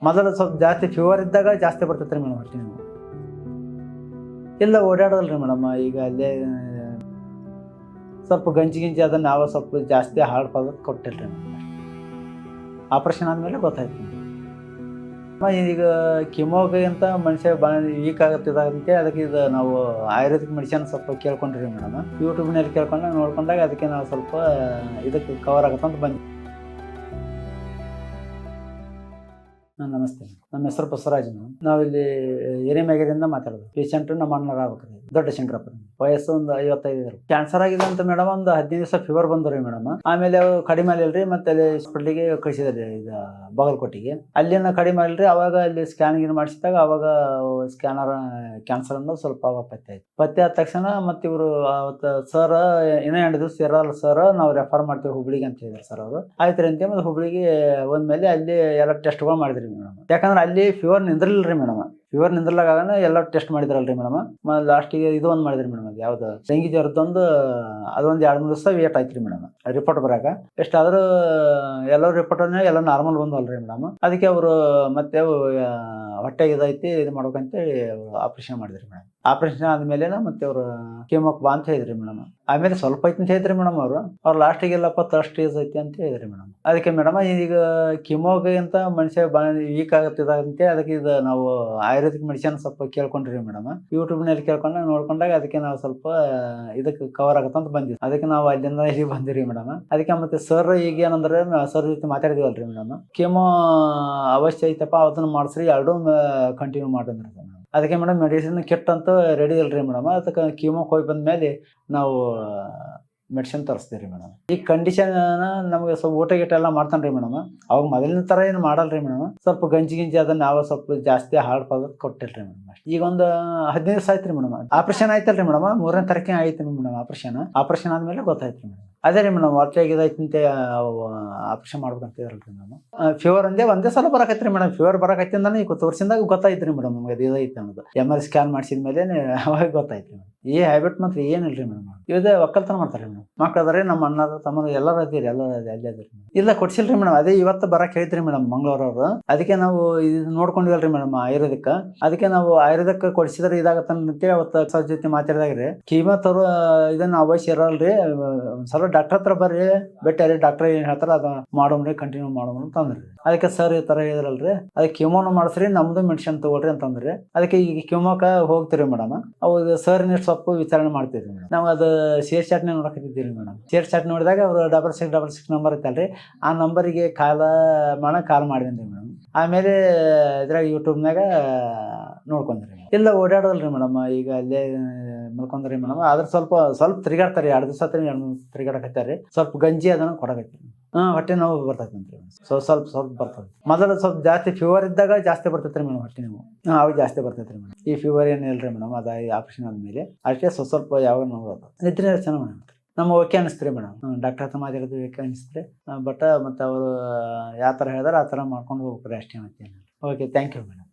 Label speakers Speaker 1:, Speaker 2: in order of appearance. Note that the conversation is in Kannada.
Speaker 1: ಮೊದಲು ಸ್ವಲ್ಪ ಜಾಸ್ತಿ ಫೀವರ್ ಇದ್ದಾಗ ಜಾಸ್ತಿ ಬರ್ತೈತೆ ರೀ ಮೇಡಮ್ ಹೊಟ್ಟೆ ನೋವು. ಇಲ್ಲ ಓಡಾಡೋದಲ್ಲ ರೀ ಮೇಡಮ್. ಈಗ ಅಲ್ಲೇ ಸ್ವಲ್ಪ ಗಂಜಿ ಅದನ್ನು ನಾವು ಸ್ವಲ್ಪ ಜಾಸ್ತಿ ಹಾರ್ಡ್ ಪದಾರ್ಥ ಕೊಟ್ಟಿಲ್ಲ ರೀ ಮೇಡಮ್. ಆಪ್ರೇಷನ್ ಆದಮೇಲೆ ಗೊತ್ತಾಯ್ತು ಈಗ ಕಿಮೋಗೆ ಅಂತ ಮನುಷ್ಯ ಭಾಳ ವೀಕ್ ಆಗುತ್ತಿದಂತೆ. ಅದಕ್ಕೆ ಇದು ನಾವು ಆಯುರ್ವೇದಿಕ್ ಮೆಡಿಸಿನ್ ಸ್ವಲ್ಪ ಕೇಳ್ಕೊಂಡ್ರಿ ಮೇಡಮ್. ಯೂಟ್ಯೂಬ್ನಲ್ಲಿ ಕೇಳ್ಕೊಂಡಾಗ ನೋಡ್ಕೊಂಡಾಗ ಅದಕ್ಕೆ ನಾವು ಸ್ವಲ್ಪ ಇದಕ್ಕೆ ಕವರ್ ಆಗುತ್ತಂತ ಬಂದ್ವಿ. ನಮಸ್ತೆ, ನಮ್ಮ ಹೆಸರು ಬಸವರಾಜ್. ನಾವಿಲ್ಲಿ ಹಿರೇಮೆಗರಿಂದ ಮಾತಾಡೋದು. ಪೇಷಂಟ್ ನಮ್ಮ ಅಣ್ಣರ ಆಗ್ಬೇಕ್ರಿ, ದೊಡ್ಡ ಶಂಕರಪ್ಪ. ವಯಸ್ಸು ಒಂದು 55. ಕ್ಯಾನ್ಸರ್ ಆಗಿದೆ ಅಂತ ಮೇಡಮ್. ಒಂದು 15 ದಿವಸ ಫೀವರ್ ಬಂದ್ರಿ ಮೇಡಮ್. ಆಮೇಲೆ ಅವು ಕಡಿಮೆ ಆಗಿಲ್ರಿ. ಮತ್ತೆ ಅಲ್ಲಿ ಹಾಸ್ಪಿಟ್ಲಿಗೆ ಕಳಿಸಿದ್ರಿ, ಇದು ಬಾಗಲಕೋಟೆಗೆ. ಅಲ್ಲಿನ ಕಡಿಮೆ ಆಗಿಲ್ರಿ. ಅವಾಗ ಅಲ್ಲಿ ಸ್ಕ್ಯಾನಿಂಗ್ ಮಾಡಿಸಿದಾಗ ಅವಾಗ ಸ್ಕ್ಯಾನರ್ ಕ್ಯಾನ್ಸರ್ ಅನ್ನೋದು ಸ್ವಲ್ಪ ಅವಾಗ ಪತ್ತೆ ಆಯ್ತು. ಪತ್ತೆ ಆದ ತಕ್ಷಣ ಮತ್ತೆ ಇವರು ಅವತ್ತು ಸರ್ ಇನ್ನೂ 2 ದಿವಸ ಇರಲ್ಲ ಸರ್, ನಾವು ರೆಫರ್ ಮಾಡ್ತೀವಿ ಹುಬ್ಳಿಗೆ ಅಂತ ಹೇಳಿದ್ರು ಸರ್ ಅವರು. ಆಯ್ತು ಅಂತ ಮತ್ತೆ ಹುಬ್ಳಿಗೆ ಒಂದ್ಮೇಲೆ ಅಲ್ಲಿ ಎಲ್ಲ ಟೆಸ್ಟ್ಗಳು ಮಾಡಿದ್ರಿ ಮೇಡಮ್. ಯಾಕಂದ್ರೆ ಅಲ್ಲಿ ಫೀವರ್ ನಿಂದ್ರಲಿಲ್ಲ ರೀ ಮೇಡಮ್. ಫೀವರ್ ನಿಂದ್ರಲಾಗ ಎಲ್ಲ ಟೆಸ್ಟ್ ಮಾಡಿದ್ರಲ್ರಿ ಮೇಡಮ್. ಲಾಸ್ಟಿಗೆ ಇದು ಒಂದು ಮಾಡಿದ್ರಿ ಮೇಡಮ್. ಅದು ಯಾವ್ದು ಡೆಂಗಿ ಜ್ವರದೊಂದು ಅದೊಂದು 2-3 ದಿವಸ ವೇಟ್ ಆಯ್ತು ರೀ ಮೇಡಮ್ ರಿಪೋರ್ಟ್ ಬರಾಕ. ಎಷ್ಟಾದ್ರೂ ಎಲ್ಲೋ ರಿಪೋರ್ಟ್ ಎಲ್ಲ ನಾರ್ಮಲ್ ಬಂದವಲ್ರಿ ಮೇಡಮ್. ಅದಕ್ಕೆ ಅವರು ಮತ್ತೆ ಹೊಟ್ಟೆಗೆ ಇದೈತಿ, ಇದು ಮಾಡ್ಬೇಕಂತೇಳಿ ಆಪ್ರೇಷನ್ ಮಾಡಿದ್ರಿ ಮೇಡಮ್. ಆಪ್ರೇಷನ್ ಆದ್ಮೇಲೆ ಮತ್ತೆ ಅವರು ಕೀಮೋಕ್ ಬಾ ಅಂತ ಹೇಳಿದ್ರಿ ಮೇಡಮ್. ಆಮೇಲೆ ಸ್ವಲ್ಪ ಐತಿ ಅಂತ ಹೇಳಿದ್ರಿ ಮೇಡಮ್. ಅವ್ರು ಲಾಸ್ಟಿಗೆಲ್ಲಪ್ಪ ಥರ್ಡ್ ಸ್ಟೇಜ್ ಐತಿ ಅಂತ ಹೇಳಿದ್ರಿ ಮೇಡಮ್. ಅದಕ್ಕೆ ಮೇಡಮ್ ಈಗ ಕಿಮೋಗೆ ಅಂತ ಮನುಷ್ಯ ಭಾಳ ವೀಕ್ ಆಗುತ್ತಿದಂತೆ. ಅದಕ್ಕೆ ಇದು ನಾವು ಆಯುರ್ವೇದಿಕ್ ಮೆಡಿಸಿನ್ ಸ್ವಲ್ಪ ಕೇಳ್ಕೊಂಡ್ರಿ ಮೇಡಮ್. ಯೂಟ್ಯೂಬ್ನಲ್ಲಿ ಕೇಳ್ಕೊಂಡಾಗ ನೋಡ್ಕೊಂಡಾಗ ಅದಕ್ಕೆ ನಾವು ಸ್ವಲ್ಪ ಇದಕ್ಕೆ ಕವರ್ ಆಗುತ್ತಂತ ಬಂದ್ವಿ. ಅದಕ್ಕೆ ನಾವು ಅಲ್ಲಿಂದ ಇಲ್ಲಿ ಬಂದಿರಿ ಮೇಡಮ್. ಅದಕ್ಕೆ ಮತ್ತೆ ಸರ್ ಈಗ ಏನಂದ್ರೆ ಸರ್ ಜೊತೆ ಮಾತಾಡಿದಿವಲ್ರಿ ಮೇಡಮ್. ಕೀಮೋ ಅವಶ್ಯ ಐತಪ್ಪ, ಅದನ್ನ ಮಾಡಿಸ್ರಿ, 2 ಕಂಟಿನ್ಯೂ ಮಾಡಂದ್ರಿ ಮೇಡಮ್. ಅದಕ್ಕೆ ಮೇಡಮ್ ಮೆಡಿಸಿನ್ ಕಿಟ್ ಅಂತ ರೆಡಿ ಇಲ್ರಿ ಮೇಡಮ್. ಅದಕ್ಕೆ ಕೀಮೋಕ್ ಹೋಗಿ ಬಂದ್ಮೇಲೆ ನಾವು ಮೆಡಿಸಿನ್ ತರಿಸ್ತೀವಿ ರೀ ಮೇಡಮ್. ಈ ಕಂಡೀಷನ್ ನಮಗೆ ಸ್ವಲ್ಪ ಊಟ ಗೀಟ ಎಲ್ಲ ಮಾಡ್ತಾನೆ ರೀ ಮೇಡಮ್. ಅವಾಗ ಮೊದಲಿನ ಥರ ಏನು ಮಾಡಲ್ರಿ ಮೇಡಮ್. ಸ್ವಲ್ಪ ಗಂಜಿ ಅದನ್ನ ನಾವು ಸ್ವಲ್ಪ ಜಾಸ್ತಿ ಹಾರ್ಡ್ ಪದಾರ್ಥ ಕೊಟ್ಟಿಲ್ರಿ ಮೇಡಮ್. ಈಗ ಒಂದು 15 ದಿವಸ ಆಯ್ತು ರೀ ಮೇಡಮ್. Operation ಆಯ್ತಲ್ರಿ madam. 3ನೇ ತಾರೀಕಿಗೆ ಆಯ್ತು ಮೇಡಮ್ ಆಪ್ರೇಷನ್ ಆದ್ಮೇಲೆ ಗೊತ್ತಾಯ್ತು ರೀ ಮೇಡಮ್. ಅದೇ ರೀ ಮೇಡಮ್, ಹೊಟ್ಟೆಗೆ ಇದೈತಂತೆ ಆಪ್ರೇಷನ್ ಮಾಡ್ಬೇಕಂತ ಇದ್ರಲ್ರಿ ಮೇಡಮ್. ಫೀವರ್ ಒಂದೇ ಸಲ ಬರಕೈತ್ರಿ ಮೇಡಮ್. ಫೀವರ್ ಬರಕೈತಿಂದಾನೆ ಈಗ ತೋರಿಸಿದಾಗ ಗೊತ್ತಾಯ್ತು ರೀ ಮೇಡಮ್. ನಮ್ಗೆ ಅದು ಇದೈತೆ ಅನ್ನೋದು MRI ಸ್ಕ್ಯಾನ್ ಮಾಡಿಸಿದ ಮೇಲೆ ಅವಾಗ ಗೊತ್ತಾಯ್ತು ರೀ ಮೇಡಮ್. ಈ ಹ್ಯಾಬಿಟ್ ಮಾತ್ರ ಏನಿಲ್ರಿ ಮೇಡಮ್. ಇದೇ ಒಕ್ಕಲ್ತನ ಮಾಡ್ತಾರೆ ಮೇಡಮ್. ಮಕ್ಳು ಅದಾರೆ, ನಮ್ಮ ಅಣ್ಣರು ತಮ್ಮರು ಎಲ್ಲರೂ ಅದಿರಿ, ಎಲ್ಲರೂ ಅಲ್ಲೇ ಅದಿರಿ. ಇಲ್ಲ ಕೊಡ್ಸಿಲ್ರಿ ಮೇಡಮ್. ಅದೇ ಇವತ್ತು ಬರಕ್ ಹೇಳಿದ್ರಿ ಮೇಡಮ್ ಮಂಗಳೂರವ್ರು. ಅದಕ್ಕೆ ನಾವು ಇದು ನೋಡ್ಕೊಂಡಿವಲ್ರಿ ಮೇಡಮ್ ಆಯುರ್ವೇದಿಕ್. ಅದಕ್ಕೆ ನಾವು ಆಯುರ್ವೇದಿಕ್ ಕೊಡಿಸಿದ್ರೆ ಇದಾಗತ್ತಂತೆ ಅವತ್ತು ಸರ್ ಜೊತೆ ಮಾತಾಡಿದಾಗ್ರಿ. ಕೀಮೋ ತರೋ ಇದನ್ನ ಅವಶ್ಯ ಇರಲ್ರಿ, ಒಂದ್ಸಲ ಡಾಕ್ಟರ್ ಹತ್ರ ಬರ್ರಿ, ಬೆಟ್ಟಾರಿ ಡಾಕ್ಟರ್ ಏನ್ ಹೇಳ್ತಾರ ಅದ ಮಾಡೋಮ್ರಿ, ಕಂಟಿನ್ಯೂ ಮಾಡೋಮ್ರಿ ಅಂತಂದ್ರಿ. ಅದಕ್ಕೆ ಸರ್ ಈ ತರ ಹೇಳಿದ್ರಲ್ರಿ, ಅದಕ್ಕೆ ಕಿಮೋನು ಮಾಡಿಸ್ರಿ, ನಮ್ದು ಮೆಡಿಸಿನ್ ತಗೊಳ್ರಿ ಅಂತಂದ್ರಿ. ಅದಕ್ಕೆ ಈಗ ಕಿಮೋಕ ಹೋಗ್ತೀರಿ ಮೇಡಮ್. ಅವಾಗ ಸರ್ ಸ್ವಲ್ಪ ವಿಚಾರಣೆ ಮಾಡ್ತಿದ್ರಿ ಮೇಡಮ್. ನಾವು ಅದು ಸೇರ್ ಚಾಟ್ನಿ ನೋಡಕತ್ತಿದ್ದೀರಿ ಮೇಡಮ್. ಸೇರ್ ಚಾಟ್ ನೋಡಿದಾಗ ಅವರು 6666 ನಂಬರ್ ಇತ್ತಲ್ರಿ, ಆ ನಂಬರಿಗೆ ಕಾಲ್ ಮಾಡಿದ್ರಿ ಮೇಡಮ್. ಆಮೇಲೆ ಇದ್ರಾಗ ಯೂಟ್ಯೂಬ್ನಾಗ ನೋಡ್ಕೊಂಡ್ರಿ. ಇಲ್ಲ ಓಡಾಡೋದಲ್ರಿ ಮೇಡಮ್. ಈಗ ಅಲ್ಲೇ ಮಲ್ಕೊಂಡ್ರಿ ಮೇಡಮ್. ಆದ್ರೆ ಸ್ವಲ್ಪ ತಿರುಗಾಡ್ತಾರೆ. 2 ದಿವಸ ತಿರುಗಾಡಕತ್ತಾರೆ. ಸ್ವಲ್ಪ ಗಂಜಿ ಅದನ್ನ ಕೊಡಕತ್ತೀರಿ. ಹೊಟ್ಟೆ ನೋವು ಬರ್ತೈತಂತ್ರಿ. ಸ್ವಲ್ಪ ಬರ್ತದೆ. ಮೊದಲು ಸ್ವಲ್ಪ ಜಾಸ್ತಿ ಫೀವರ್ ಇದ್ದಾಗ ಜಾಸ್ತಿ ಬರ್ತೈತ್ರಿ ಮೇಡಮ್ ಹೊಟ್ಟೆ ನೋವು. ಅವಾಗ ಜಾಸ್ತಿ ಬರ್ತೈತ್ರಿ ಮೇಡಮ್. ಈ ಫೀವರ್ ಏನಿಲ್ರಿ ಮೇಡಮ್. ಅದ ಆಪ್ರೇಷನ್ ಆದ್ಮೇಲೆ ಅಷ್ಟೇ ಸ್ವಲ್ಪ ಯಾವಾಗ ನೋವು ಅದು ನಿದ್ರೆ ಚೆನ್ನಾಗಿ ಮೇಡಮ್. ನಮ್ಮ ಓಕೆ ಅನಿಸ್ತೀರಿ ಮೇಡಮ್. ಡಾಕ್ಟರ್ ಹತ್ರ ಮಾತಾಡಿದ್ವಿ, ಓಕೆ ಅನಿಸ್ತೀರಿ. ಬಟ್ ಮತ್ತು ಅವರು ಯಾವ ಥರ ಹೇಳಿದಾರೆ ಆ ಥರ ಮಾಡ್ಕೊಂಡು ಹೋಗ್ಬೇಕ್ರಿ ಅಷ್ಟೇ. ಮತ್ತೆ ಓಕೆ, ಥ್ಯಾಂಕ್ ಯು ಮೇಡಮ್.